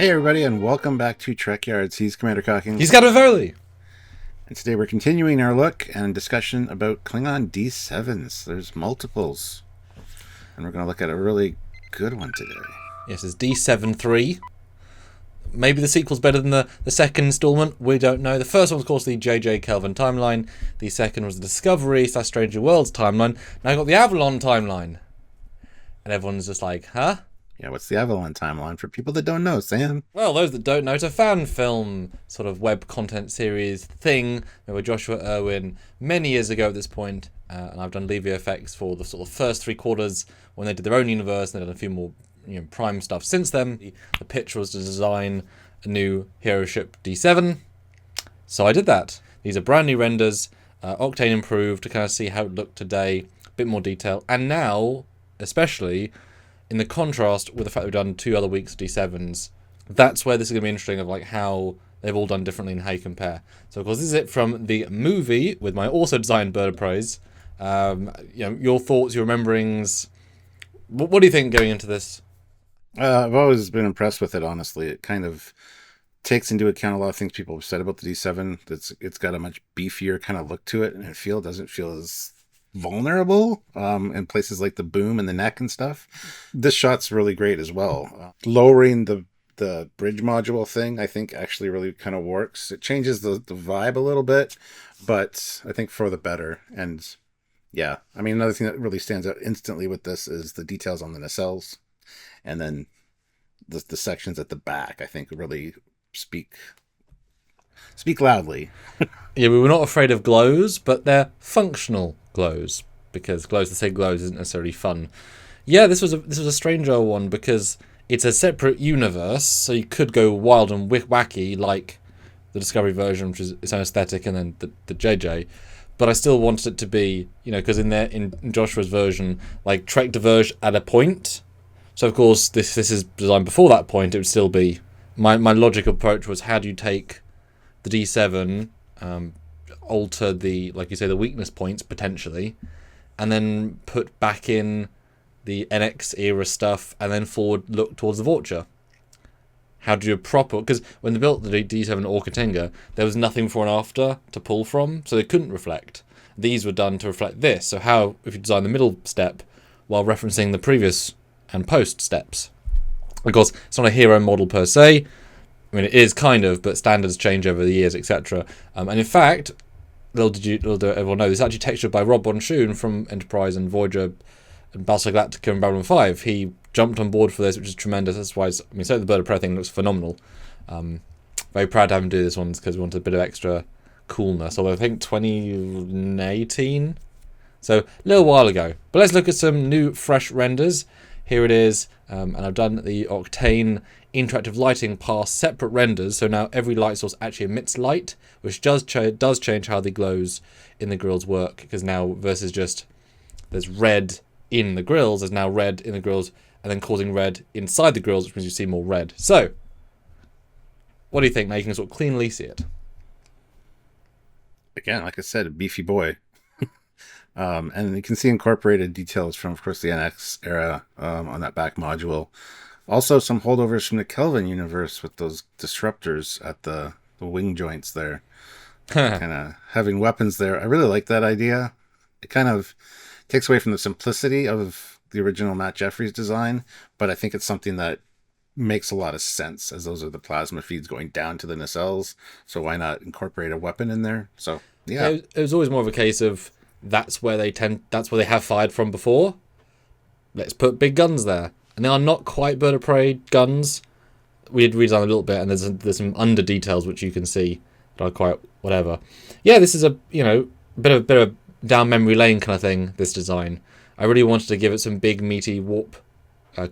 Hey everybody, and welcome back to Trekyards. He's Commander Cocking. He's got a Foley. And today we're continuing our look and discussion about Klingon D7s. There's multiples. And we're going to look at a really good one today. Yes, it's D7-3. Maybe the sequel's better than the second installment. We don't know. The first one was, of course, the J.J. Kelvin timeline. The second was the Discovery / Stranger Worlds timeline. Now I've got the Avalon timeline. And everyone's just like, huh? Yeah, what's the Avalon timeline for people that don't know, Sam? Well, those that don't know, it's a fan film sort of web content series thing with Joshua Irwin many years ago at this point. And I've done Levy effects for the sort of first three quarters when they did their own universe, and they've done a few more Prime stuff since then. The pitch was to design a new hero ship D7. So I did that. These are brand new renders, Octane improved to kind of see how it looked today, a bit more detail. And now, especially in the contrast with the fact that we've done 2 other weeks of D7s, that's where this is going to be interesting of like how they've all done differently and how you compare. So of course this is it from the movie with my also designed bird of praise. Your thoughts, your rememberings. What do you think going into this? I've always been impressed with it, honestly. It kind of takes into account a lot of things people have said about the D7. It's got a much beefier kind of look to it, and it doesn't feel as vulnerable in places like the boom and the neck and stuff. This shot's really great as well. Lowering the bridge module thing, I think, actually really kind of works. It changes the vibe a little bit, but I think for the better. And yeah, I mean, another thing that really stands out instantly with this is the details on the nacelles, and then the sections at the back, I think, really speak loudly. Yeah, we were not afraid of glows, but they're functional glows, because glows to say glows isn't necessarily fun. Yeah, this was a strange old one because it's a separate universe, so you could go wild and wacky like the Discovery version, which is its own aesthetic, and then the JJ. But I still wanted it to be, because in Joshua's version, like Trek diverge at a point. So of course this is designed before that point. It would still be my logical approach was, how do you take the D7, alter the, like you say, the weakness points potentially, and then put back in the NX era stuff, and then forward look towards the Vulture. How do you proper? Because when they built the D7 Orkatenga, there was nothing before and after to pull from, so they couldn't reflect. These were done to reflect this. So how, if you design the middle step while referencing the previous and post steps? Of course, it's not a hero model per se. I mean, it is kind of, but standards change over the years, etc. And in fact, little did everyone know, this is actually textured by Rob Bonchoon from Enterprise and Voyager and Battlestar Galactica and Babylon 5. He jumped on board for this, which is tremendous. That's why, so the Bird of Prey thing looks phenomenal. Very proud to have him do this one because we wanted a bit of extra coolness. Although I think 2018, so a little while ago. But let's look at some new, fresh renders. Here it is, and I've done the Octane interactive lighting past separate renders, so now every light source actually emits light, which does change how the glows in the grills work, because now versus just there's red in the grills, there's now red in the grills and then causing red inside the grills, which means you see more red. So what do you think? Now you can sort of cleanly see it. Again, like I said, a beefy boy. And you can see incorporated details from, of course, the NX era on that back module. Also, some holdovers from the Kelvin universe with those disruptors at the wing joints there. Kind of having weapons there. I really like that idea. It kind of takes away from the simplicity of the original Matt Jeffries design, but I think it's something that makes a lot of sense, as those are the plasma feeds going down to the nacelles. So why not incorporate a weapon in there? So yeah, it was always more of a case of that's where they have fired from before. Let's put big guns there. And they are not quite Bird of Prey guns. We had redesigned a little bit, and there's some under details which you can see that are quite whatever. Yeah, this is a bit of down memory lane kind of thing. This design, I really wanted to give it some big meaty warp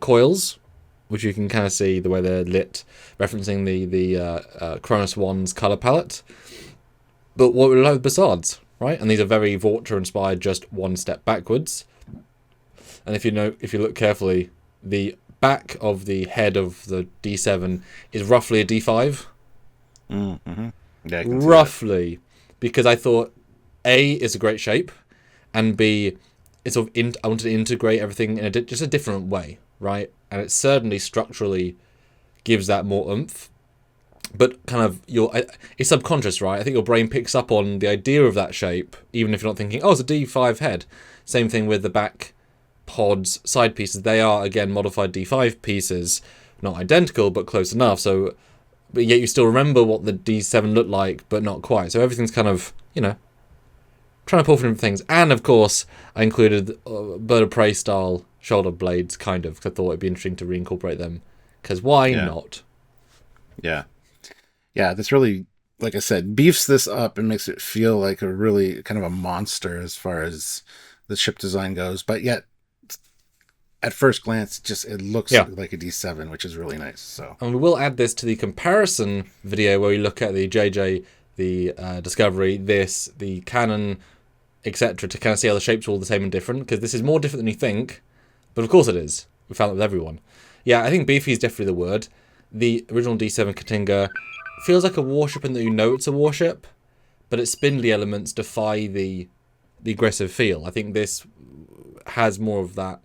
coils, which you can kind of see the way they're lit, referencing the Cronus One's color palette. But what we love Bassards, right? And these are very Vorta inspired, just one step backwards. And if you look carefully, the back of the head of the D7 is roughly a D5. Mm-hmm. Yeah, roughly, because I thought A is a great shape, and B, it's I wanted to integrate everything in just a different way, right? And it certainly structurally gives that more oomph. But kind of it's subconscious, right? I think your brain picks up on the idea of that shape, even if you're not thinking, oh, it's a D5 head. Same thing with the back pods, side pieces. They are, again, modified D5 pieces. Not identical, but close enough. So, but yet you still remember what the D7 looked like, but not quite. So everything's kind of, trying to pull from different things. And, of course, I included Bird of Prey style shoulder blades, kind of, because I thought it'd be interesting to reincorporate them. Because why not? Yeah. Yeah, this really, like I said, beefs this up and makes it feel like a really kind of a monster as far as the ship design goes. But yet, at first glance, it looks like a D7, which is really nice. So, and we will add this to the comparison video where we look at the JJ, the Discovery, the Canon, etc., to kind of see how the shapes are all the same and different, because this is more different than you think, but of course it is. We found that with everyone. Yeah, I think beefy is definitely the word. The original D7 Katinga feels like a warship in that you know it's a warship, but its spindly elements defy the aggressive feel. I think this has more of that,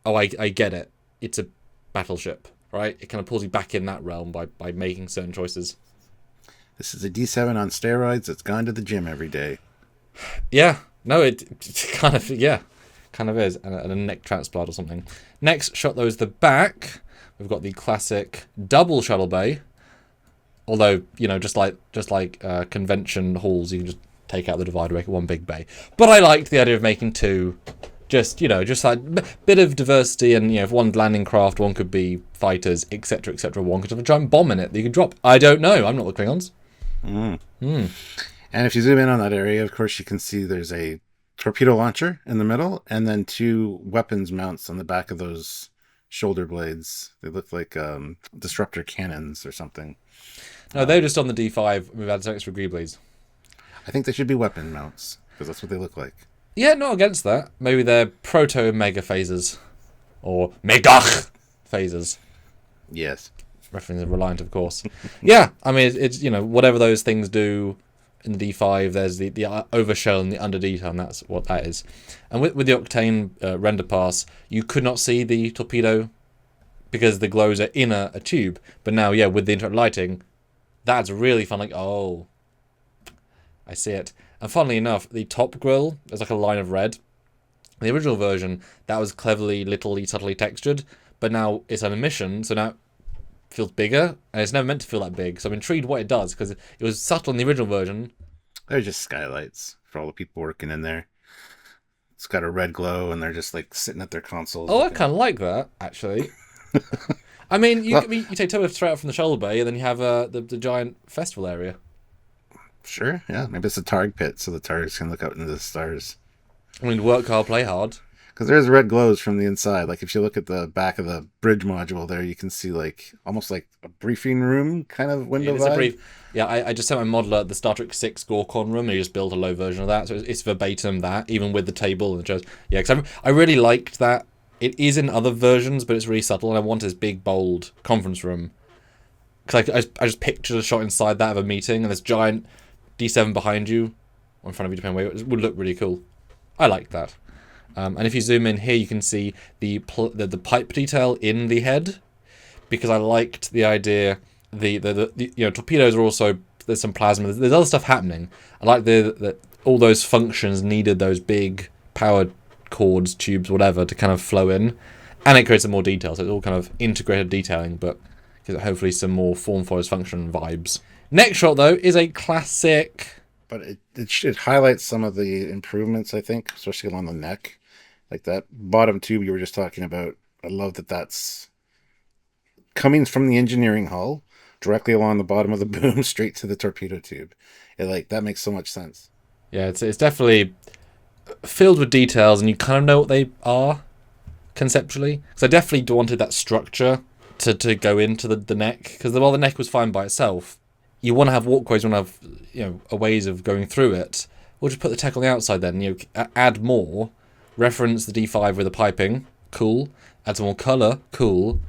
oh, I get it. It's a battleship, right? It kind of pulls you back in that realm by making certain choices. This is a D7 on steroids that's gone to the gym every day. Yeah. No, it kind of is. And a neck transplant or something. Next shot, though, is the back. We've got the classic double shuttle bay. Although, just like convention halls, you can just take out the divider, make it one big bay. But I liked the idea of making two. Just like bit of diversity, and if one's landing craft, one could be fighters, etc., etc. One could have a giant bomb in it that you could drop. I don't know. I'm not the Klingons. And if you zoom in on that area, of course, you can see there's a torpedo launcher in the middle, and then two weapons mounts on the back of those shoulder blades. They look like disruptor cannons or something. No, they're just on the D5. We've had some extra greeblies. I think they should be weapon mounts, because that's what they look like. Yeah, not against that. Maybe they're proto-mega phasers. Or megach phasers. Yes. Referencing Reliant, of course. Yeah, I mean, it's whatever those things do in the D5, there's the overshell and the under detail, and that's what that is. And with the Octane render pass, you could not see the torpedo because the glows are in a tube. But now, with the internet lighting, that's really fun. Like, oh, I see it. And funnily enough, the top grille, there's like a line of red. In the original version, that was cleverly, subtly textured, but now it's an emission, so now it feels bigger, and it's never meant to feel that big. So I'm intrigued what it does, because it was subtle in the original version. They're just skylights for all the people working in there. It's got a red glow, and they're just like sitting at their consoles. Oh, I kind of like that, actually. I mean, you take Toba straight out from the shoulder bay, and then you have the giant festival area. Sure, yeah. Maybe it's a Targ pit, so the Targs can look out into the stars. I mean, work hard, play hard. Because there's red glows from the inside. Like, if you look at the back of the bridge module there, you can see, like, almost like a briefing room kind of window vibe. I just sent my modeler the Star Trek 6 Gorkon room, and he just built a low version of that. So it's verbatim that, even with the table and the chairs. Yeah, because I really liked that. It is in other versions, but it's really subtle, and I want this big, bold conference room. Because I just pictured a shot inside that of a meeting, and this giant D7 behind you, or in front of you, depending where it would look really cool. I like that. And if you zoom in here, you can see the pipe detail in the head, because I liked the idea. The torpedoes are also, there's some plasma. There's other stuff happening. I like that all those functions needed those big power cords, tubes, whatever, to kind of flow in, and it creates some more detail. So it's all kind of integrated detailing, but gives it hopefully some more form follows function vibes. Next shot, though, is a classic. But it highlights some of the improvements, I think, especially along the neck. Like that bottom tube you were just talking about. I love that that's coming from the engineering hull, directly along the bottom of the boom, straight to the torpedo tube. That makes so much sense. Yeah, it's definitely filled with details, and you kind of know what they are, conceptually. Because I definitely wanted that structure to go into the neck. Because while the neck was fine by itself, you want to have walkways, you want to have a ways of going through it. We'll just put the tech on the outside then. Add more, reference the D5 with the piping, cool. Add some more colour, cool.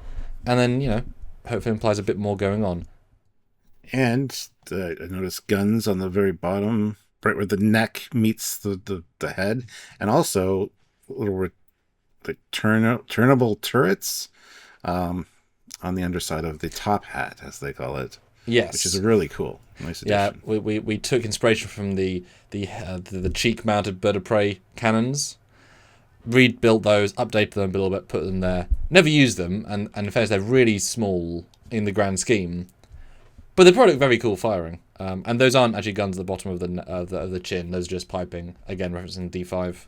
And then hopefully implies a bit more going on. And I noticed guns on the very bottom, right where the neck meets the head, and also little turnable turrets on on the underside of the top hat, as they call it. Yes. Which is a really cool, nice addition. Yeah, we took inspiration from the cheek-mounted bird of prey cannons, rebuilt those, updated them a little bit, put them there. Never used them, and in fact they're really small in the grand scheme, but the product very cool firing. And those aren't actually guns at the bottom of the chin; those are just piping. Again, referencing D5.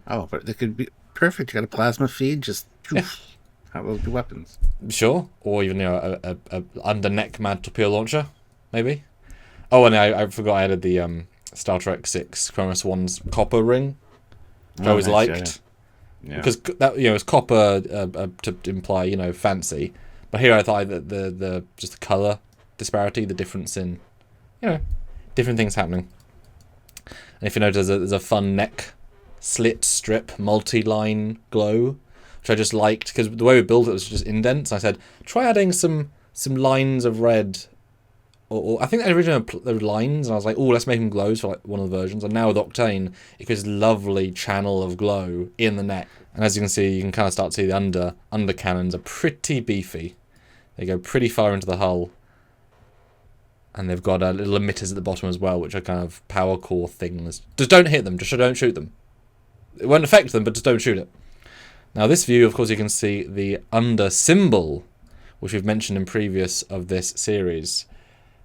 Oh, but they could be perfect. You got a plasma feed, just have those be weapons. Sure, or even a under neck mad torpedo launcher, maybe. Oh, and I forgot I added the Star Trek 6 Chroma Swan's copper ring, which I always liked. Yeah. Because that it's copper to imply fancy, but here I thought that the just the color disparity, the difference in different things happening. And if you notice, there's a fun neck slit strip multi-line glow, which I just liked because the way we built it was just indents. I said try adding some lines of red, or I think originally there were lines, and I was like, oh, let's make them glows for like one of the versions. And now with Octane, it gives lovely channel of glow in the neck. And as you can see, you can kind of start to see the under cannons are pretty beefy. They go pretty far into the hull. And they've got little emitters at the bottom as well, which are kind of power core things. Just don't hit them, just don't shoot them. It won't affect them, but just don't shoot it. Now this view, of course, you can see the under symbol, which we've mentioned in previous of this series.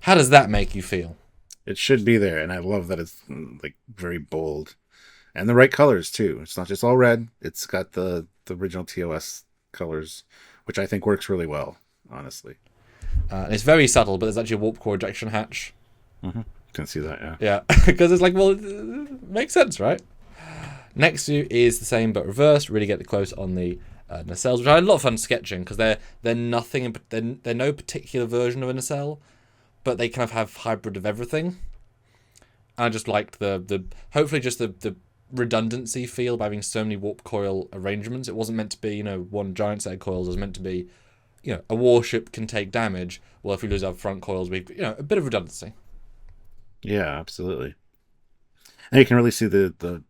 How does that make you feel? It should be there, and I love that it's like very bold. And the right colors, too. It's not just all red. It's got the original TOS colors, which I think works really well, honestly. And it's very subtle, but there's actually a warp core ejection hatch. Mm-hmm. Can see that, yeah. Yeah, because it's like, well, it makes sense, right? Next view is the same, but reversed. Really get the close on the nacelles, which I had a lot of fun sketching, because they're nothing, they're no particular version of a nacelle, but they kind of have hybrid of everything. And I just liked the hopefully just the redundancy feel by having so many warp coil arrangements. It wasn't meant to be, one giant set of coils. It was meant to be, a warship can take damage. Well, if we lose our front coils, we, a bit of redundancy. Yeah, absolutely. And you can really see the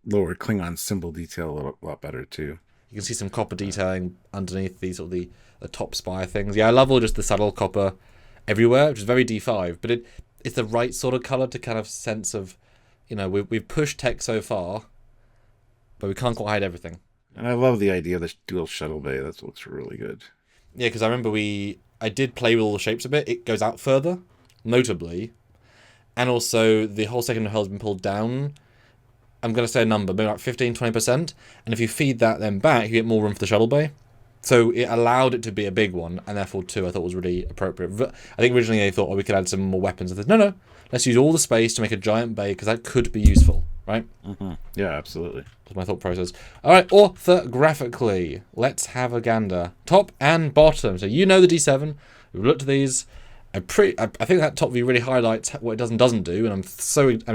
lower Klingon symbol detail a lot better too. You can see some copper detailing underneath these sort of the top spire things. Yeah, I love all just the subtle copper everywhere, which is very D5, but it's the right sort of color to kind of sense of, we've pushed tech so far, but we can't quite hide everything. And I love the idea of this dual shuttle bay. That looks really good. Yeah, because I remember I did play with all the shapes a bit. It goes out further, notably, and also the whole second hull has been pulled down. I'm going to say a number, maybe like 15-20%, and if you feed that then back, you get more room for the shuttle bay. So it allowed it to be a big one, and therefore, too, I thought was really appropriate. I think originally they thought, we could add some more weapons. I said, no, let's use all the space to make a giant bay, because that could be useful, right? Mm-hmm. Yeah, absolutely. That's my thought process. All right, orthographically, let's have a gander. Top and bottom. So the D7. We've looked at these. I think that top view really highlights what it does and doesn't do, and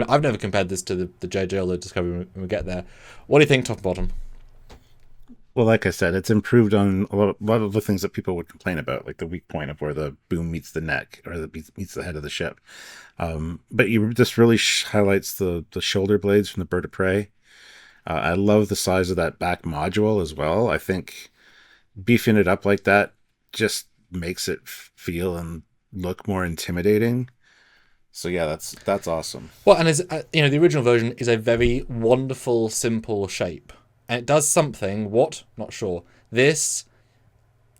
I've never compared this to the JJ or the Discovery when we get there. What do you think, top and bottom? Well, like I said, it's improved on a lot of the things that people would complain about, like the weak point of where the boom meets the neck or meets the head of the ship. But this really highlights the shoulder blades from the bird of prey. I love the size of that back module as well. I think beefing it up like that just makes it feel and look more intimidating. So yeah, that's awesome. Well, and the original version is a very wonderful, simple shape. And it does something, not sure. This,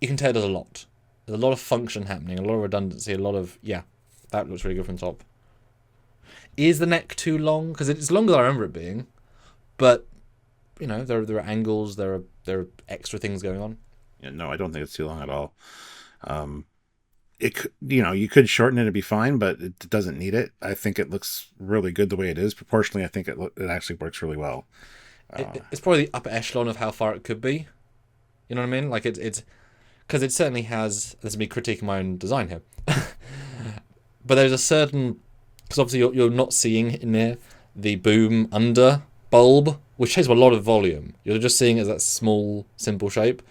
you can tell it does a lot. There's a lot of function happening, a lot of redundancy, that looks really good from top. Is the neck too long? Because it's longer than I remember it being. But, there are angles, there are extra things going on. Yeah, no, I don't think it's too long at all. You could shorten it and be fine, but it doesn't need it. I think it looks really good the way it is. Proportionally, I think it actually works really well. It's probably the upper echelon of how far it could be. You know what I mean? Like it's because it certainly has. This is me critiquing my own design here, but there's a certain, because obviously you're not seeing in there the boom under bulb, which takes a lot of volume. You're just seeing it as that small, simple shape.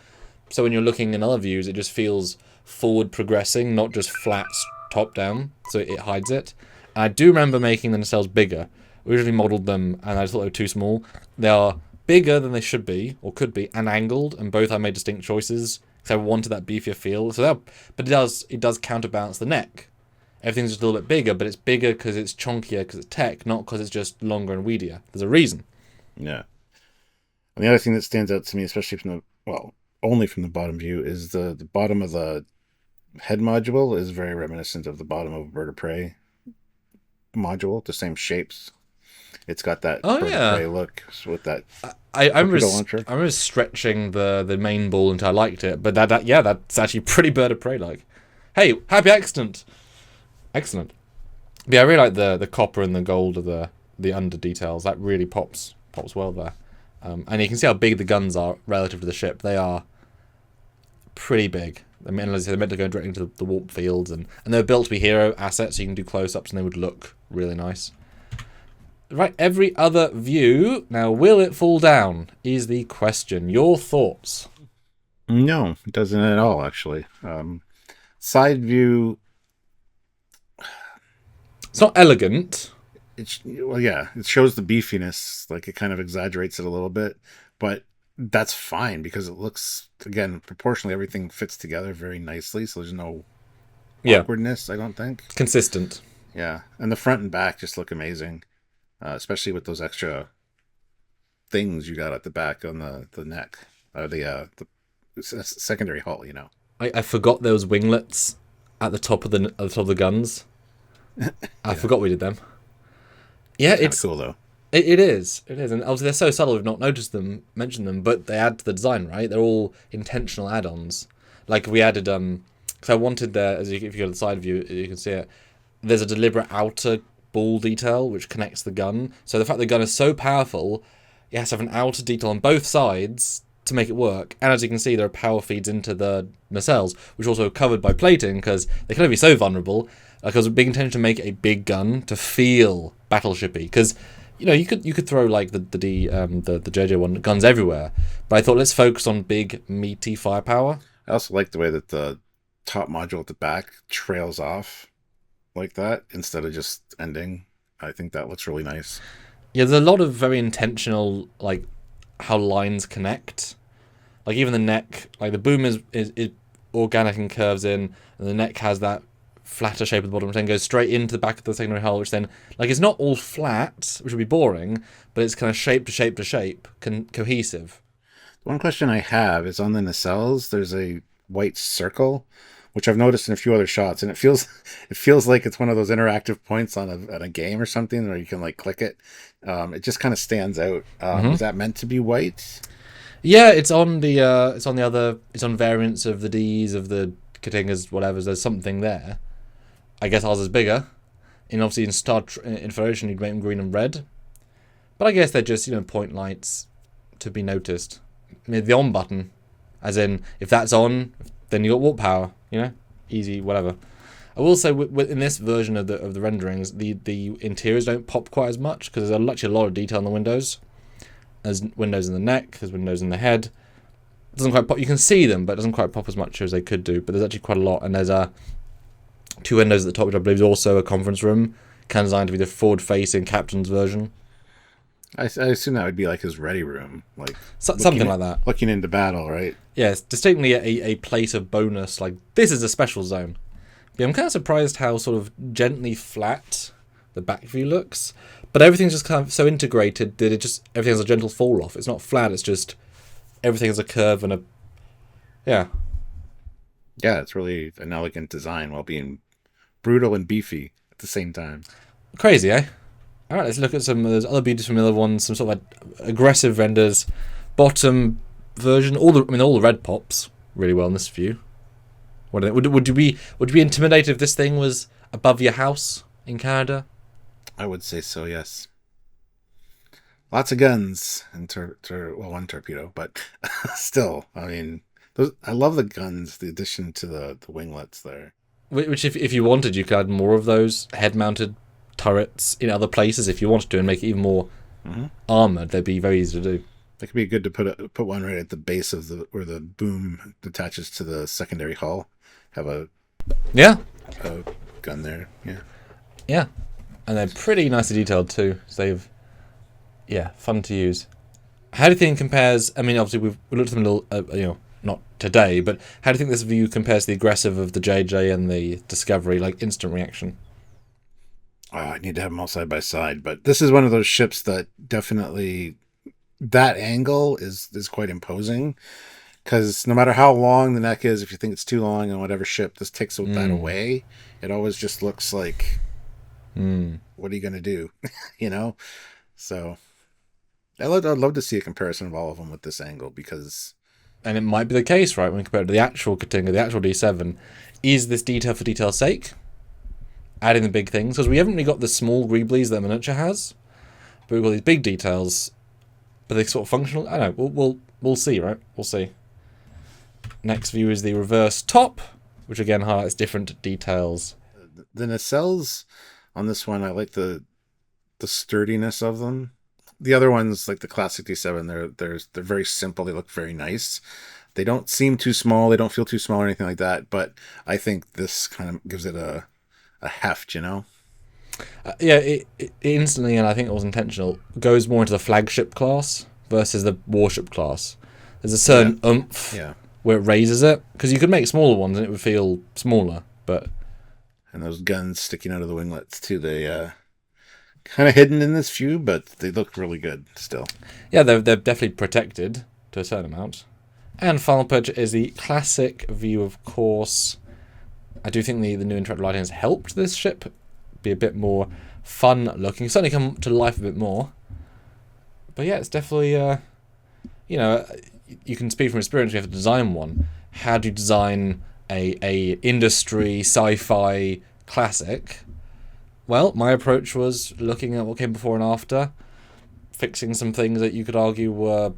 So when you're looking in other views, it just feels forward progressing, not just flat top down. So it hides it. And I do remember making the nacelles bigger. We originally modelled them, and I just thought they were too small. They are bigger than they should be, or could be, and angled, and both I made distinct choices So I wanted that beefier feel. But it does counterbalance the neck. Everything's just a little bit bigger, but it's bigger because it's chunkier because it's tech, not because it's just longer and weedier. There's a reason. Yeah. And the other thing that stands out to me, especially only from the bottom view, is the bottom of the head module is very reminiscent of the bottom of a Bird of Prey module, the same shapes. It's got that Bird of Prey look with that. I remember stretching the main ball until I liked it, but that's actually pretty Bird of Prey like. Hey, happy accident! Excellent. But yeah, I really like the copper and the gold of the under details. That really pops well there. And you can see how big the guns are relative to the ship. They are pretty big. I mean, as I said, they're meant to go directly into the warp fields, and they're built to be hero assets, so you can do close-ups and they would look really nice. Right, every other view. Now, will it fall down? Is the question. Your thoughts? No, it doesn't at all, actually. Side view. It's not elegant. It shows the beefiness. Like, it kind of exaggerates it a little bit, but that's fine because it looks, again, proportionally, everything fits together very nicely, so there's no awkwardness, I don't think. Consistent. Yeah, and the front and back just look amazing, especially with those extra things you got at the back on the neck, the secondary hull, you know. I forgot there was winglets at the top of the guns. I forgot we did them. Yeah, it's cool though. It is, and obviously they're so subtle we've not mentioned them, but they add to the design, right? They're all intentional add-ons. Like we added, because I wanted there, if you go to the side view, you can see it. There's a deliberate outer ball detail which connects the gun. So the fact the gun is so powerful, it has to have an outer detail on both sides to make it work. And as you can see, there are power feeds into the nacelles, which are also covered by plating because they can only be so vulnerable. Because a big intention to make a big gun to feel battleshipy. Because you could throw like the JJ one guns everywhere, but I thought let's focus on big meaty firepower. I also like the way that the top module at the back trails off like that instead of just ending. I think that looks really nice. Yeah, there's a lot of very intentional, like how lines connect. Like even the neck, like the boom is organic and curves in, and the neck has that flatter shape at the bottom, which then goes straight into the back of the secondary hull, which then, like, it's not all flat, which would be boring, but it's kind of shape to shape to shape, cohesive. One question I have is on the nacelles, there's a white circle, which I've noticed in a few other shots, and it feels like it's one of those interactive points on a game or something where you can like click it. It just kind of stands out. Is that meant to be white? Yeah, it's on variants of the Ds, of the Katingas, whatever. There's something there. I guess ours is bigger. And obviously in Federation you'd make them green and red. But I guess they're just, point lights to be noticed. Maybe the on button. As in, if that's on, then you got warp power, Easy, whatever. I will say in this version of the renderings, the interiors don't pop quite as much because there's actually a lot of detail on the windows. There's windows in the neck, there's windows in the head. It doesn't quite pop. You can see them, but it doesn't quite pop as much as they could do. But there's actually quite a lot, and there's two windows at the top, which I believe is also a conference room, kind of designed to be the forward-facing captain's version. I assume that would be like his ready room, like something like that. Looking into battle, right? Yeah, it's distinctly a place of bonus. Like this is a special zone. But I'm kind of surprised how sort of gently flat the back view looks, but everything's just kind of so integrated that everything has a gentle fall off. It's not flat. It's just everything has a curve and yeah. Yeah, it's really an elegant design while being brutal and beefy at the same time. Crazy, eh? All right, let's look at some of those other beauties from the other ones. Some sort of aggressive renders. Bottom version, all the red pops really well in this view. What are they? Would you be intimidated if this thing was above your house in Canada? I would say so, yes. Lots of guns and one torpedo, but still, I mean, I love the guns. The addition to the winglets there. Which, if you wanted, you could add more of those head-mounted turrets in other places if you wanted to, and make it even more armored. They'd be very easy to do. It could be good to put one right at the base of where the boom attaches to the secondary hull. Have a gun there. Yeah, and they're pretty nicely detailed too. So fun to use. How do you think it compares? I mean, obviously we looked at them a little, not today, but how do you think this view compares to the aggressive of the JJ and the Discovery, like instant reaction? Oh, I need to have them all side by side, but this is one of those ships that definitely, that angle is quite imposing, because no matter how long the neck is, if you think it's too long on whatever ship, this takes that away. It always just looks like, what are you going to do? You know? So I'd love to see a comparison of all of them with this angle, because... And it might be the case, right, when compared to the actual Katinga, the actual D7, is this detail for detail's sake? Adding the big things? Because we haven't really got the small greeblies that Minutia has, but we've got these big details, but they're sort of functional. I don't know, we'll see, right? We'll see. Next view is the reverse top, which again highlights different details. The nacelles on this one, I like the sturdiness of them. The other ones, like the classic D7, they're very simple. They look very nice. They don't seem too small. They don't feel too small or anything like that. But I think this kind of gives it a heft, you know? Yeah, it instantly, and I think it was intentional, goes more into the flagship class versus the warship class. There's a certain oomph where it raises it, because you could make smaller ones and it would feel smaller, but... And those guns sticking out of the winglets too, they kind of hidden in this view, but they look really good still. Yeah, they're definitely protected to a certain amount. And final picture is the classic view, of course. I do think the new interactive lighting has helped this ship be a bit more fun looking. Certainly come to life a bit more. But yeah, it's definitely, you know, you can speak from experience. You have to design one. How do you design a industry sci-fi classic? Well, my approach was looking at what came before and after, fixing some things that you could argue were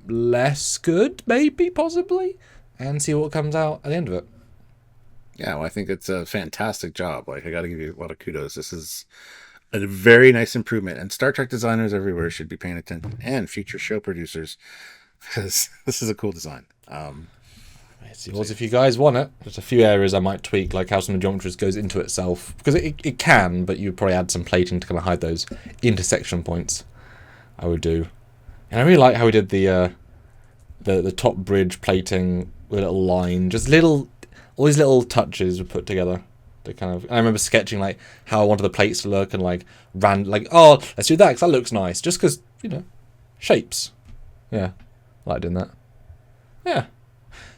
less good, maybe, possibly, and see what comes out at the end of it. Yeah, well, I think it's a fantastic job. Like, I got to give you a lot of kudos. This is a very nice improvement, and Star Trek designers everywhere should be paying attention, and future show producers, because this is a cool design. It's yours if you guys want it. There's a few areas I might tweak, like how some of the geometry goes into itself, because it can, but you'd probably add some plating to kind of hide those intersection points. I would do, and I really like how we did the top bridge plating with a little line, just all these little touches were put together. To kind of, I remember sketching like how I wanted the plates to look, and like oh, let's do that because that looks nice, just because, you know, shapes. Yeah, I like doing that. Yeah.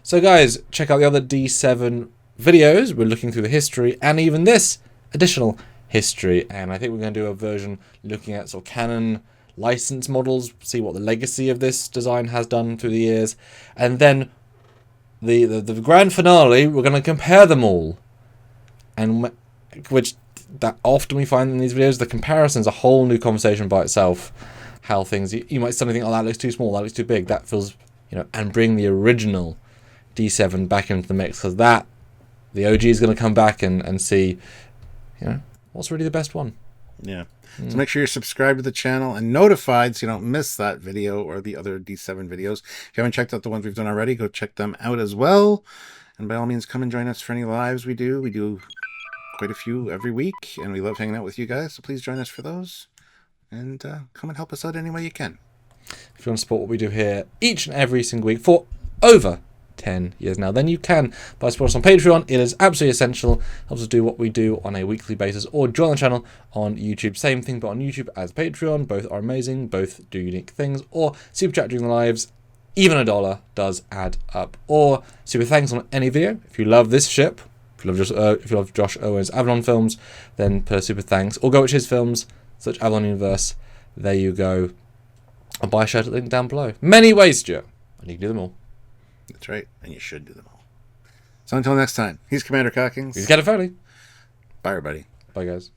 So guys, check out the other D7 videos. We're looking through the history and even this additional history. And I think we're going to do a version looking at sort of canon license models, see what the legacy of this design has done through the years. And then the grand finale, we're going to compare them all. And which that often we find in these videos, the comparison is a whole new conversation by itself. How things, you might suddenly think, oh, that looks too small, that looks too big, that feels, you know, and bring the original D7 back into the mix, because the OG is going to come back and see, you know, what's really the best one. Yeah. So make sure you're subscribed to the channel and notified so you don't miss that video or the other D7 videos. If you haven't checked out the ones we've done already, go check them out as well. And by all means, come and join us for any lives we do. We do quite a few every week, and we love hanging out with you guys. So please join us for those, and come and help us out any way you can. If you want to support what we do here each and every single week for over 10 years now, then you can buy support us on Patreon. It is absolutely essential. Helps us do what we do on a weekly basis, or join the channel on YouTube. Same thing, but on YouTube as Patreon. Both are amazing. Both do unique things. Or super chat during the lives. Even $1 does add up. Or super thanks on any video. If you love this ship, if you love Josh Owen's Avalon films, then put a super thanks. Or go watch his films, such Avalon Universe. There you go. I'll buy a shirt at the link down below. Many ways, Stuart. And you can do them all. That's right, and you should do them all. So until next time, he's Commander Cockings. He's Captain Foley. Bye, everybody. Bye, guys.